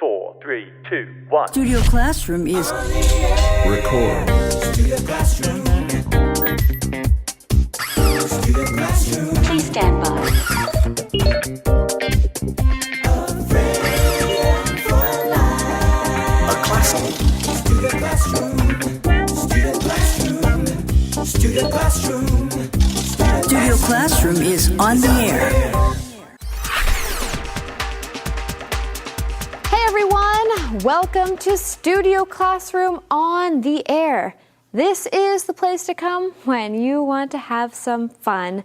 4, 3, 2, 1. Studio Classroom is Record. Studio Classroom. Studio Classroom. Please stand by. A classic. Studio Classroom. Studio Classroom. Studio Classroom. Studio Classroom is on the air. Hey everyone, welcome to Studio Classroom on the air. This is the place to come when you want to have some fun.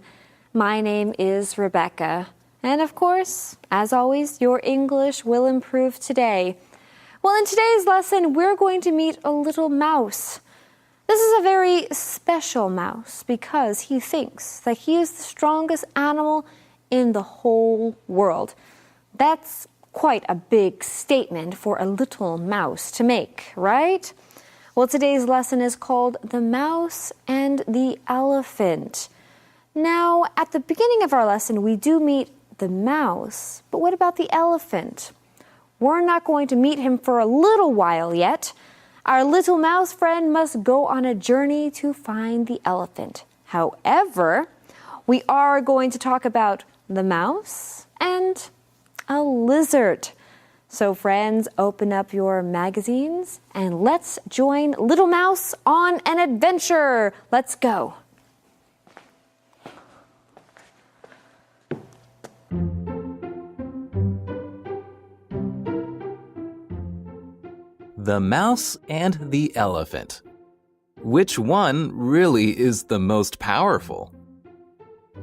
My name is Rebecca, and of course, as always, your English will improve today. Well, in today's lesson, we're going to meet a little mouse. This is a very special mouse because he thinks that he is the strongest animal in the whole world. That's quite a big statement for a little mouse to make, right? Well, today's lesson is called The Mouse and the Elephant. Now, at the beginning of our lesson, we do meet the mouse, but what about the elephant? We're not going to meet him for a little while yet. Our little mouse friend must go on a journey to find the elephant. However, we are going to talk about the mouse and a lizard. So friends, open up your magazines and let's join Little Mouse on an adventure. Let's go. The Mouse and the Elephant. Which one really is the most powerful?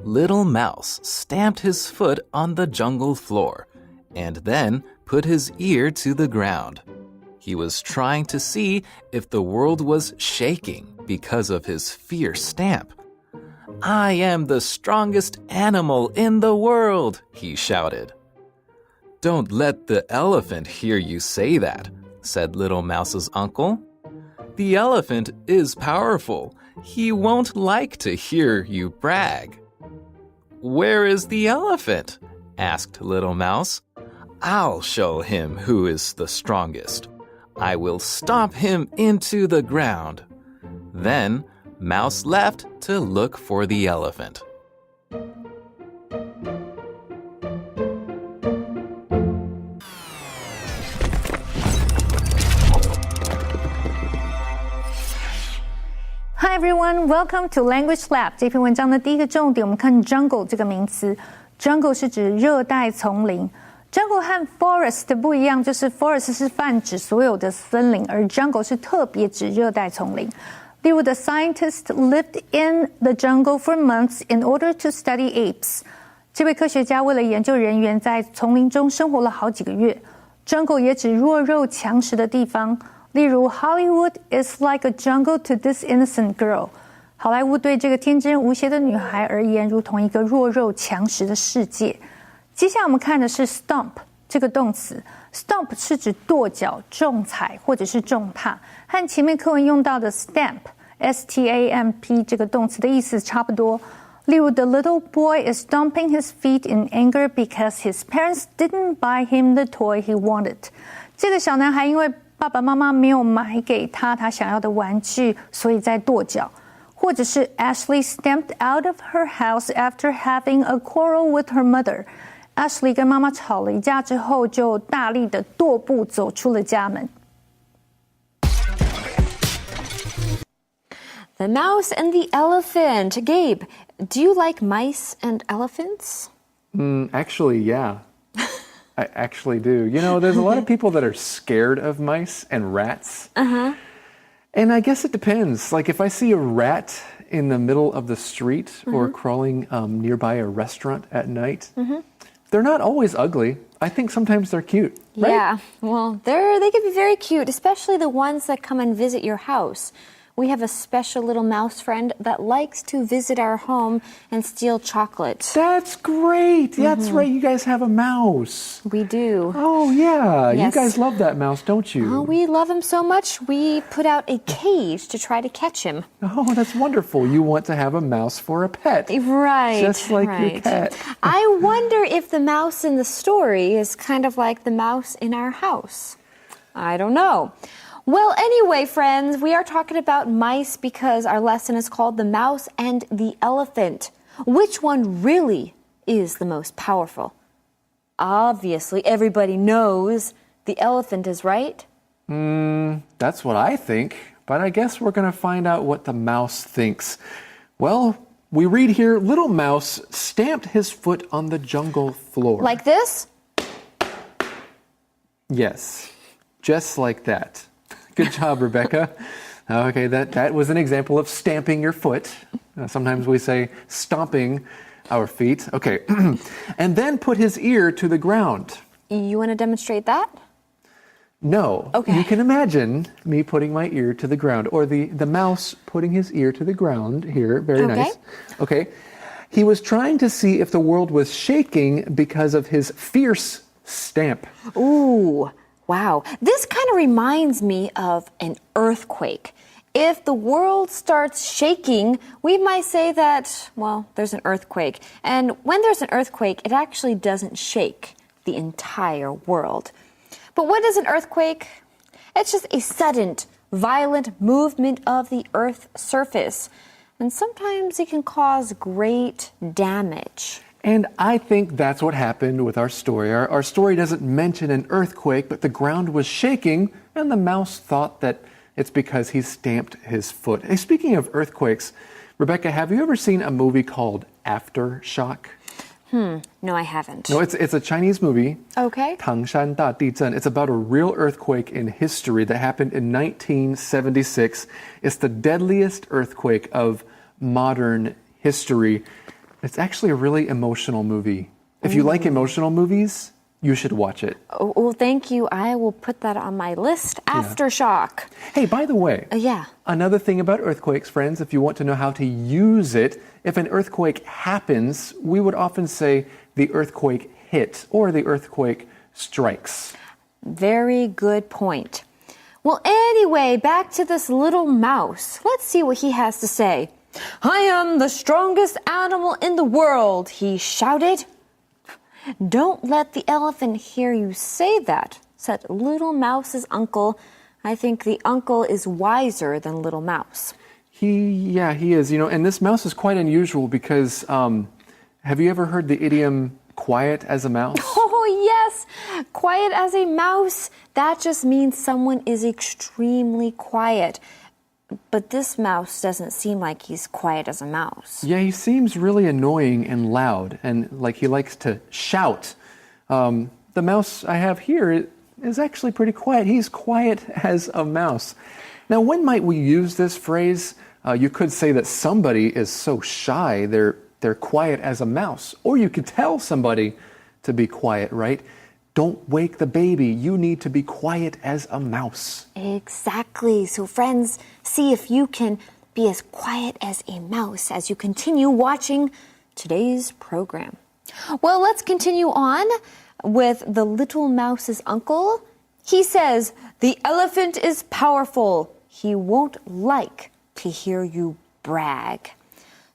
Little Mouse stamped his foot on the jungle floor and then put his ear to the ground. He was trying to see if the world was shaking because of his fierce stamp. "I am the strongest animal in the world," he shouted. "Don't let the elephant hear you say that," said Little Mouse's uncle. "The elephant is powerful. He won't like to hear you brag." "Where is the elephant?" asked Little Mouse. "I'll show him who is the strongest. I will stomp him into the ground." Then Mouse left to look for the elephant. Hi everyone, welcome to Language Lab. 这篇文章的第一个重点，我们看 jungle 这个名词。jungle 是指热带丛林。jungle 和 forest 不一样，就是 forest 是泛指所有的森林，而 jungle 是特别指热带丛林。例如 ，the scientist lived in the jungle for months in order to study apes。这位科学家为了研究人猿，在丛林中生活了好几个月。jungle 也指弱肉强食的地方。例如 Hollywood is like a jungle to this innocent girl。好莱坞对这个天真无邪的女孩而言，如同一个弱肉强食的世界。接下来我们看的是 stomp 这个动词。stomp 是指跺脚、重踩或者是重踏，和前面课文用到的 stamp S-T-A-M-P 这个动词的意思差不多。例如 The little boy is stomping his feet in anger because his parents didn't buy him the toy he wanted。这个小男孩因为爸爸妈妈没有买给他想要的玩具，所以在跺脚。或者是 Ashley stamped out of her house after having a quarrel with her mother。 Ashley 跟妈妈吵了一架之后，就大力的踱步走出了家门。The Mouse and the Elephant. Gabe, do you like mice and elephants? Actually, yeah. I actually do. You know, there's a lot of people that are scared of mice and rats. Uh-huh. And I guess it depends. Like if I see a rat in the middle of the street or crawling nearby a restaurant at night, they're not always ugly. I think sometimes they're cute. Right? Yeah, well, they can be very cute, especially the ones that come and visit your house. we have a special little mouse friend that likes to visit our home and steal chocolate. That's great. That's right. You guys have a mouse. We do. Oh, yeah. Yes. You guys love that mouse, don't you? Oh, we love him so much, we put out a cage to try to catch him. Oh, that's wonderful. You want to have a mouse for a pet. Right. Just like your right. cat. I wonder if the mouse in the story is kind of like the mouse in our house. I don't know. Well, anyway, friends, we are talking about mice because our lesson is called The Mouse and the Elephant. Which one really is the most powerful? Obviously, everybody knows the elephant is right. That's what I think, but I guess we're going to find out what the mouse thinks. Well, we read here, little mouse stamped his foot on the jungle floor. Like this? Yes, just like that. Good job, Rebecca. Okay, that was an example of stamping your foot. Sometimes we say stomping our feet. Okay, and then put his ear to the ground. You want to demonstrate that? No. Okay. You can imagine me putting my ear to the ground, or the mouse putting his ear to the ground here. Very Okay. nice. Okay. He was trying to see if the world was shaking because of his fierce stamp. Ooh, wow. This kind of reminds me of an earthquake. If the world starts shaking, we might say that, well, there's an earthquake. And when there's an earthquake, it actually doesn't shake the entire world. But what is an earthquake? It's just a sudden, violent movement of the Earth's surface. And sometimes it can cause great damage. And I think that's what happened with our story. Our story doesn't mention an earthquake, but the ground was shaking, and the mouse thought that it's because he stamped his foot. Hey, speaking of earthquakes, Rebecca, have you ever seen a movie called Aftershock? No, I haven't. No, it's a Chinese movie. Okay. 唐山大地震. It's about a real earthquake in history that happened in 1976. It's the deadliest earthquake of modern history. It's actually a really emotional movie. If you like emotional movies, you should watch it. Oh, well, thank you. I will put that on my list. Aftershock. Hey, by the way, Yeah. another thing about earthquakes, friends, if you want to know how to use it, if an earthquake happens, we would often say the earthquake hit or the earthquake strikes. Very good point. Well, anyway, back to this little mouse. Let's see what he has to say. I am the strongest animal in the world, he shouted. Don't let the elephant hear you say that, said Little Mouse's uncle. I think the uncle is wiser than Little Mouse. He is, and this mouse is quite unusual because, have you ever heard the idiom quiet as a mouse? Oh, yes, quiet as a mouse. That just means someone is extremely quiet. But this mouse doesn't seem like he's quiet as a mouse. Yeah, he seems really annoying and loud, and like he likes to shout. The mouse I have here is actually pretty quiet. He's quiet as a mouse. Now, when might we use this phrase? You could say that somebody is so shy, they're quiet as a mouse. Or you could tell somebody to be quiet, right? Don't wake the baby. You need to be quiet as a mouse. Exactly. So, friends, see if you can be as quiet as a mouse as you continue watching today's program. Well, let's continue on with the little mouse's uncle. He says, the elephant is powerful. He won't like to hear you brag.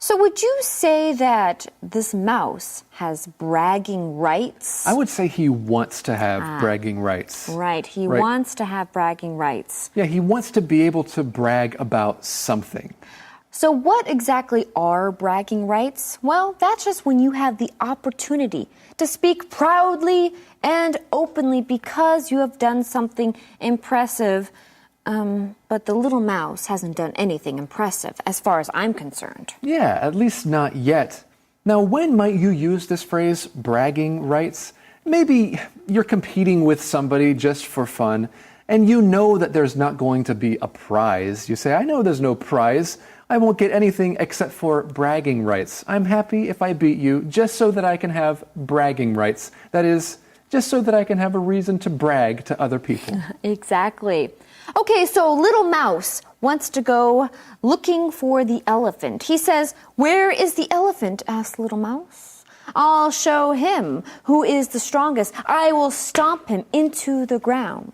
So would you say that this mouse has bragging rights? I would say he wants to have bragging rights. Right, he wants to have bragging rights. Yeah, he wants to be able to brag about something. So what exactly are bragging rights? Well, that's just when you have the opportunity to speak proudly and openly because you have done something impressive. But the little mouse hasn't done anything impressive as far as I'm concerned. Yeah, at least not yet. Now, when might you use this phrase, bragging rights? Maybe you're competing with somebody just for fun, and you know that there's not going to be a prize. You say, I know there's no prize. I won't get anything except for bragging rights. I'm happy if I beat you just so that I can have bragging rights. That is, just so that I can have a reason to brag to other people. Exactly. Okay, so little mouse wants to go looking for the elephant. He says, "Where is the elephant?" asked little mouse. "I'll show him who is the strongest. I will stomp him into the ground."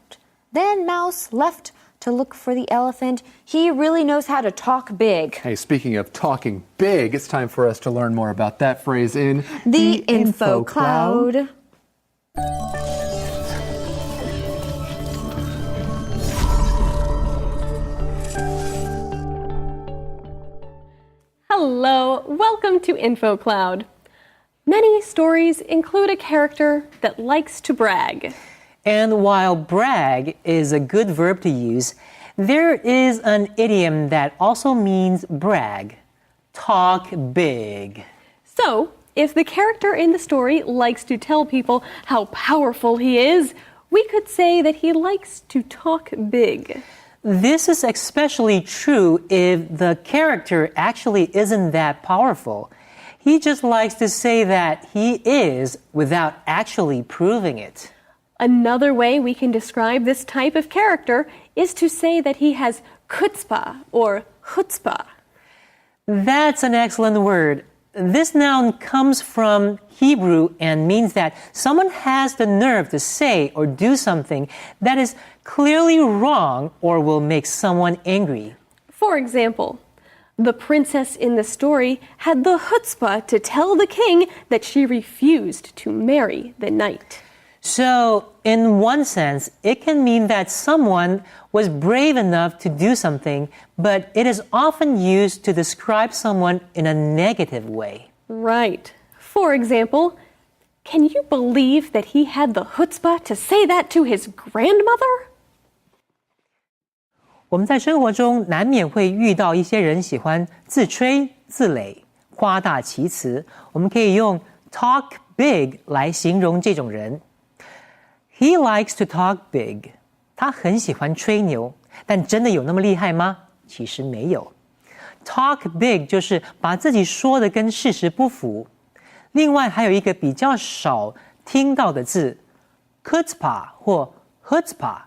Then Mouse left to look for the elephant. He really knows how to talk big. Hey, speaking of talking big, it's time for us to learn more about that phrase in The Info Cloud. Hello, welcome to Info Cloud. Many stories include a character that likes to brag. And while brag is a good verb to use, there is an idiom that also means brag. Talk big. So, if the character in the story likes to tell people how powerful he is, we could say that he likes to talk big. This is especially true if the character actually isn't that powerful. He just likes to say that he is without actually proving it. Another way we can describe this type of character is to say that he has chutzpah or chutzpah. That's an excellent word. This noun comes from Hebrew and means that someone has the nerve to say or do something that is clearly wrong or will make someone angry. For example, the princess in the story had the chutzpah to tell the king that she refused to marry the knight. So, in one sense, it can mean that someone was brave enough to do something, but it is often used to describe someone in a negative way. Right. For example, can you believe that he had the chutzpah to say that to his grandmother? 我们在生活中难免会遇到一些人喜欢自吹自擂、夸大其词。我们可以用 talk big 来形容这种人。He likes to talk big. 他很喜欢吹牛，但真的有那么厉害吗？其实没有。Talk big 就是把自己说的跟事实不符。另外还有一个比较少听到的字 chutzpah 或 chutzpah。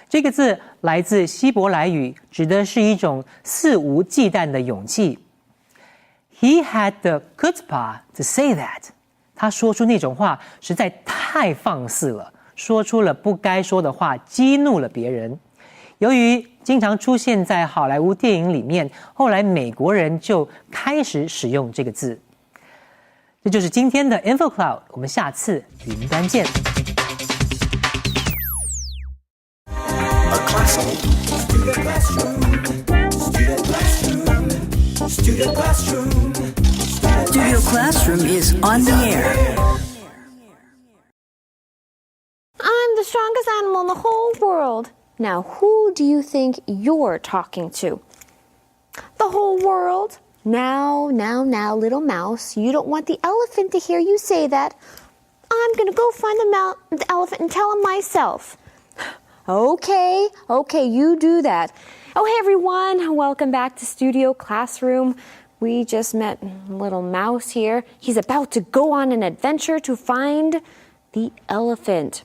这个字来自希伯来语，指的是一种肆无忌惮的勇气。He had the chutzpah to say that. 他说出那种话实在太放肆了，说出了不该说的话，激怒了别人。由于经常出现在好莱坞电影里面，后来美国人就开始使用这个字。这就是今天的 Info Cloud， 我们下次云端见。Studio Classroom. Studio Classroom is on the air. I'm the strongest animal in the whole world. Now, who do you think you're talking to? The whole world? Now, little mouse, you don't want the elephant to hear you say that. I'm going to go find the elephant and tell him myself. Okay, you do that. Oh, hey everyone, welcome back to Studio Classroom. We just met little mouse here. He's about to go on an adventure to find the elephant.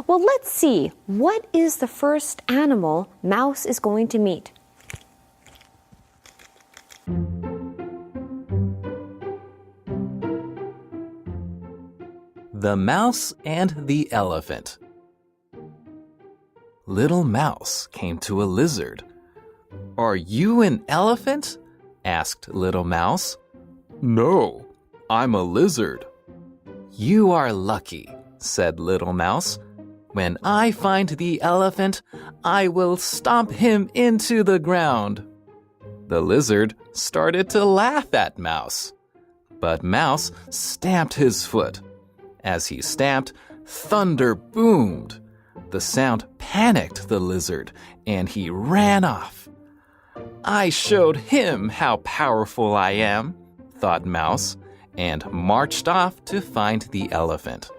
Well, let's see. What is the first animal Mouse is going to meet? The Mouse and the Elephant. Little Mouse came to a lizard. "Are you an elephant?" asked Little Mouse. "No, I'm a lizard." "You are lucky," said Little Mouse. "When I find the elephant, I will stomp him into the ground." The lizard started to laugh at Mouse. But Mouse stamped his foot. As he stamped, thunder boomed. The sound panicked the lizard, and he ran off. "I showed him how powerful I am," thought Mouse, and marched off to find the elephant.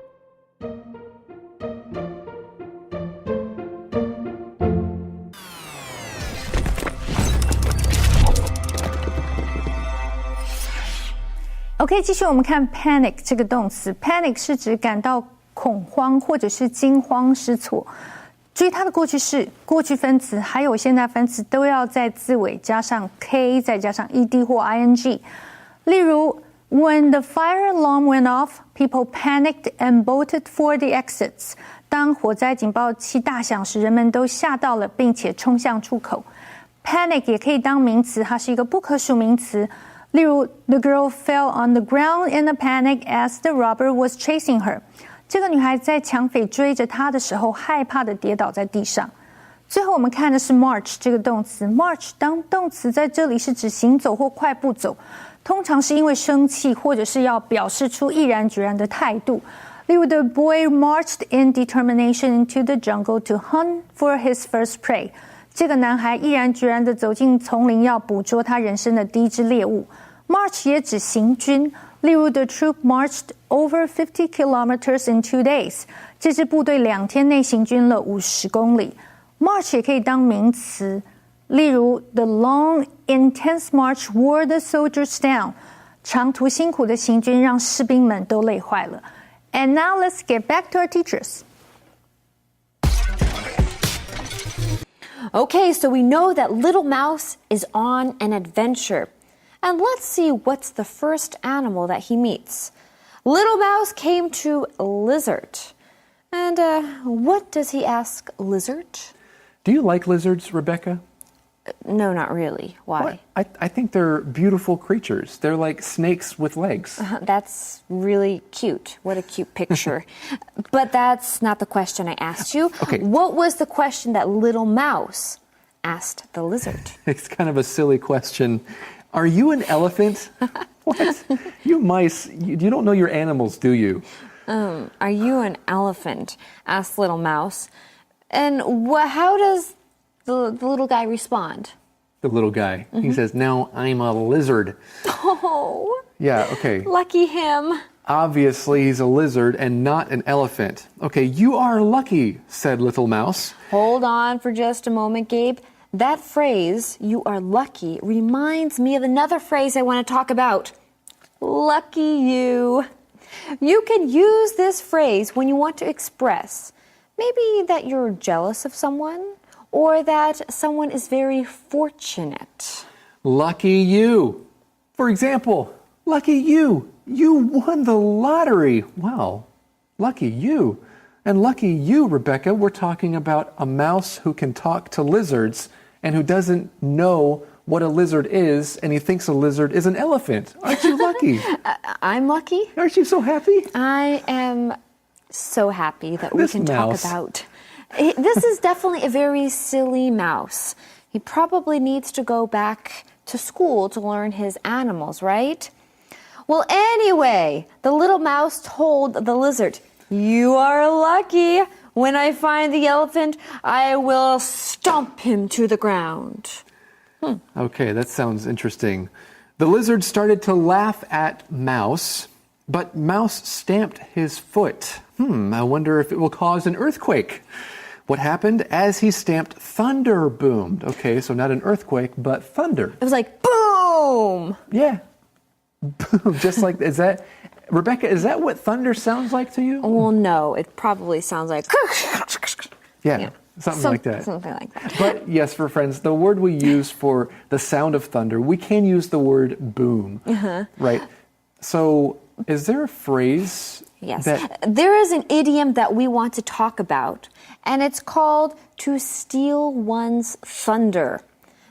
OK， 继续我们看 panic 这个动词。panic 是指感到恐慌或者是惊慌失措。至于它的过去式、过去分词还有现在分词都要在字尾加上 k 再加上 ed 或 ing。例如 When the fire alarm went off, people panicked and bolted for the exits. 当火灾警报器大响时，人们都吓到了，并且冲向出口。Panic 也可以当名词，它是一个不可数名词。例如 The girl fell on the ground in a panic as the robber was chasing her. 这个女孩在抢匪追着她的时候，害怕的跌倒在地上。最后我们看的是 march 这个动词。march 当动词在这里是指行走或快步走，通常是因为生气或者是要表示出毅然决然的态度。例如 The boy marched in determination into the jungle to hunt for his first prey. 这个男孩毅然决然地走进丛林，要捕捉他人生的第一只猎物。March 也指行军，例如 The troop marched over 50 kilometers in 2 days. 这支部队2天内行军了50公里。March 也可以当名词，例如 The long, intense march wore the soldiers down. 长途辛苦的行军让士兵们都累坏了。And now let's get back to our teachers. Okay, so we know that Little Mouse is on an adventure. And let's see what's the first animal that he meets. Little Mouse came to a lizard. And what does he ask Lizard? Do you like lizards, Rebecca? No, not really. Why? What? I think they're beautiful creatures. They're like snakes with legs. That's really cute. What a cute picture. But that's not the question I asked you. Okay. What was the question that Little Mouse asked the lizard? It's kind of a silly question. Are you an elephant? What? You mice, you don't know your animals, do you? Are you an elephant? Asked Little Mouse. And how does the little guy respond? The little guy. Mm-hmm. He says, "Now I'm a lizard." Oh. Yeah, okay. Lucky him. Obviously, he's a lizard and not an elephant. Okay, you are lucky, said Little Mouse. Hold on for just a moment, Gabe. That phrase, you are lucky, reminds me of another phrase I want to talk about. Lucky you. You can use this phrase when you want to express maybe that you're jealous of someone or that someone is very fortunate. Lucky you. For example, lucky you. You won the lottery. Wow. Lucky you. And lucky you, Rebecca, we're talking about a mouse who can talk to lizards and who doesn't know what a lizard is, and he thinks a lizard is an elephant. Aren't you lucky? I'm lucky. Aren't you so happy? I am so happy that we can mouse. talk about. This is definitely a very silly mouse. He probably needs to go back to school to learn his animals, right? Well, anyway, the little mouse told the lizard, "You are lucky. When I find the elephant, I will stomp him to the ground." Okay, that sounds interesting. The lizard started to laugh at Mouse, but Mouse stamped his foot. I wonder if it will cause an earthquake. What happened? As he stamped, thunder boomed. Okay, so not an earthquake, but thunder. It was like, boom! Yeah. Boom. Just like, is that, Rebecca, is that what thunder sounds like to you? Well, no, it probably sounds like... Yeah. Something like that. Something like that. But yes, for friends, the word we use for the sound of thunder, we can use the word boom, right? So is there a phrase Yes. that... There is an idiom that we want to talk about, and it's called to steal one's thunder.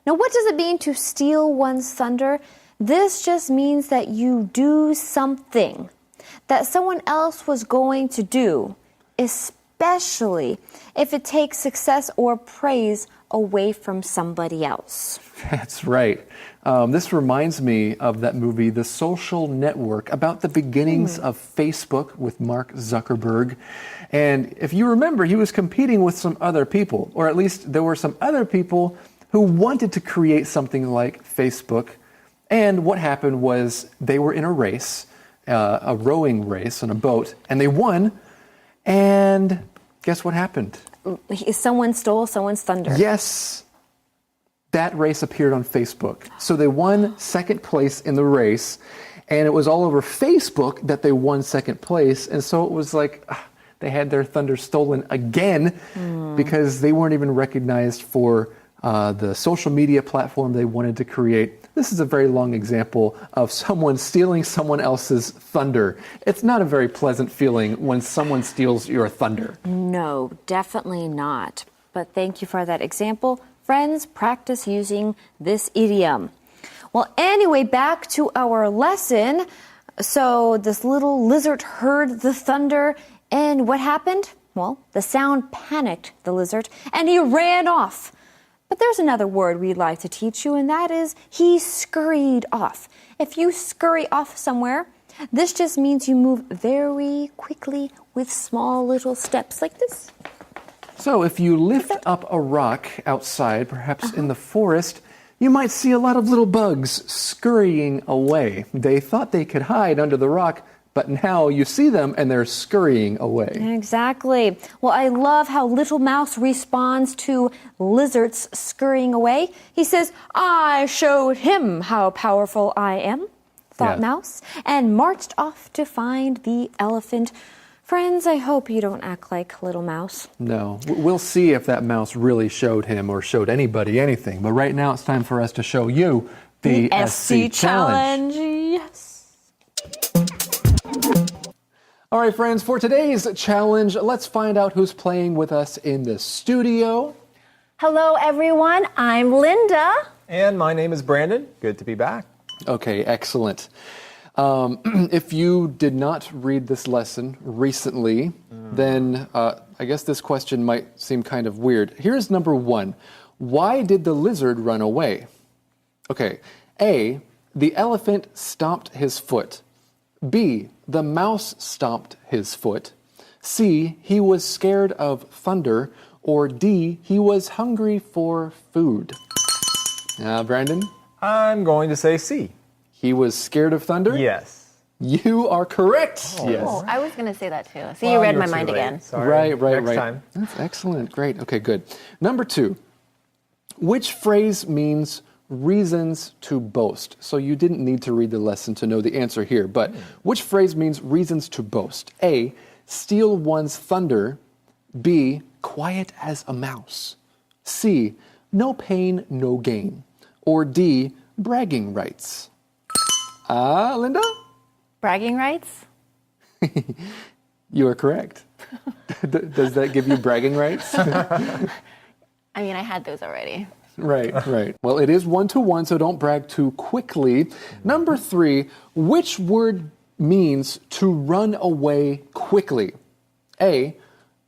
Now, what does it mean to steal one's thunder? This just means that you do something that someone else was going to do, especially if it takes success or praise away from somebody else. That's right. This reminds me of that movie, The Social Network, about the beginnings of Facebook with Mark Zuckerberg. And if you remember, he was competing with some other people, or at least there were some other people who wanted to create something like Facebook. And what happened was they were in a race, a rowing race on a boat, and they won. And guess what happened? Someone stole someone's thunder. Yes. That race appeared on Facebook. So they won second place in the race, and it was all over Facebook that they won second place. And so it was like, they had their thunder stolen again because they weren't even recognized for the social media platform they wanted to create. This is a very long example of someone stealing someone else's thunder. It's not a very pleasant feeling when someone steals your thunder. No, definitely not. But thank you for that example. Friends, practice using this idiom. Well, anyway, back to our lesson. So this little lizard heard the thunder, and what happened? Well, the sound panicked the lizard, and he ran off. But there's another word we'd like to teach you, and that is he scurried off. If you scurry off somewhere, this just means you move very quickly with small little steps like this. So if you lift up a rock outside, perhaps in the forest, you might see a lot of little bugs scurrying away. They thought they could hide under the rock, but now you see them and they're scurrying away. Exactly. Well, I love how Little Mouse responds to lizards scurrying away. He says, I showed him how powerful I am, thought Mouse, and marched off to find the elephant. Friends, I hope you don't act like Little Mouse. No, we'll see if that mouse really showed him or showed anybody anything. But right now it's time for us to show you the SC Challenge. Yes. All right, friends, for today's challenge, let's find out who's playing with us in the studio. Hello, everyone. I'm Linda. And my name is Brandon. Good to be back. Okay, excellent. If you did not read this lesson recently, then I guess this question might seem kind of weird. Here's number 1. Why did the lizard run away? Okay, A, the elephant stomped his foot. B, the mouse stomped his foot. C, he was scared of thunder. Or D, he was hungry for food. Brandon? I'm going to say C. He was scared of thunder? Yes. You are correct. Yes. Oh, I was going to say that too. See, you read my mind again. Sorry. Right. Next time. That's excellent. Great. Okay, good. Number 2. Which phrase means reasons to boast? So you didn't need to read the lesson to know the answer here, but which phrase means reasons to boast? A, steal one's thunder. B, quiet as a mouse. C, no pain, no gain. Or D, bragging rights. Linda? Bragging rights? You are correct. Does that give you bragging rights? I mean, I had those already. Right. Well, it is 1-1, so don't brag too quickly. Number 3, which word means to run away quickly? A,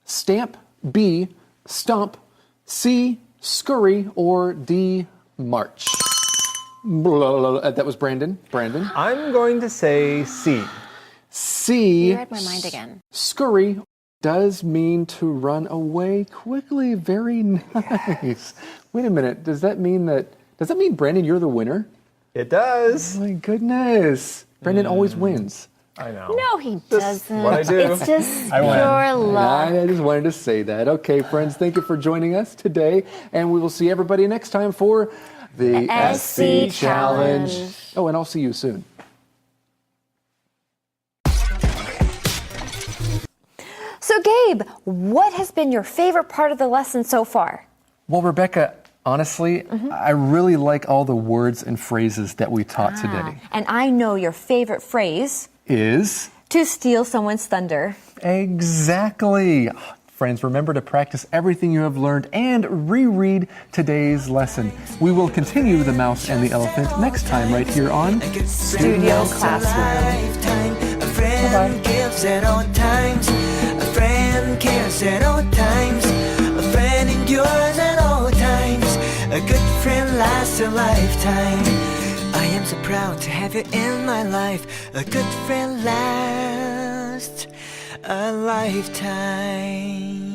stamp. B, stomp. C, scurry. Or D, march. That was Brandon. Brandon? I'm going to say C. C. You read my mind again. Scurry does mean to run away quickly. Very nice. Wait a minute. Does that mean Brandon, you're the winner? It does. Oh my goodness. Brandon always wins. I know. No, he doesn't. What I do. It's just I win. pure luck. I just wanted to say that. Okay, friends, thank you for joining us today. And we will see everybody next time for the SC Challenge. Oh, and I'll see you soon. So, Gabe, what has been your favorite part of the lesson so far? Well, Rebecca, honestly, I really like all the words and phrases that we taught today. And I know your favorite phrase Is? To steal someone's thunder. Exactly. Friends, remember to practice everything you have learned and reread today's lesson. We will continue The Mouse and the Elephant next time right here on Studio Classroom. A friend gives at all times. A friend cares at all times. A friend endures at all times. A good friend lasts a lifetime. I am so proud to have you in my life. A good friend lasts a lifetime.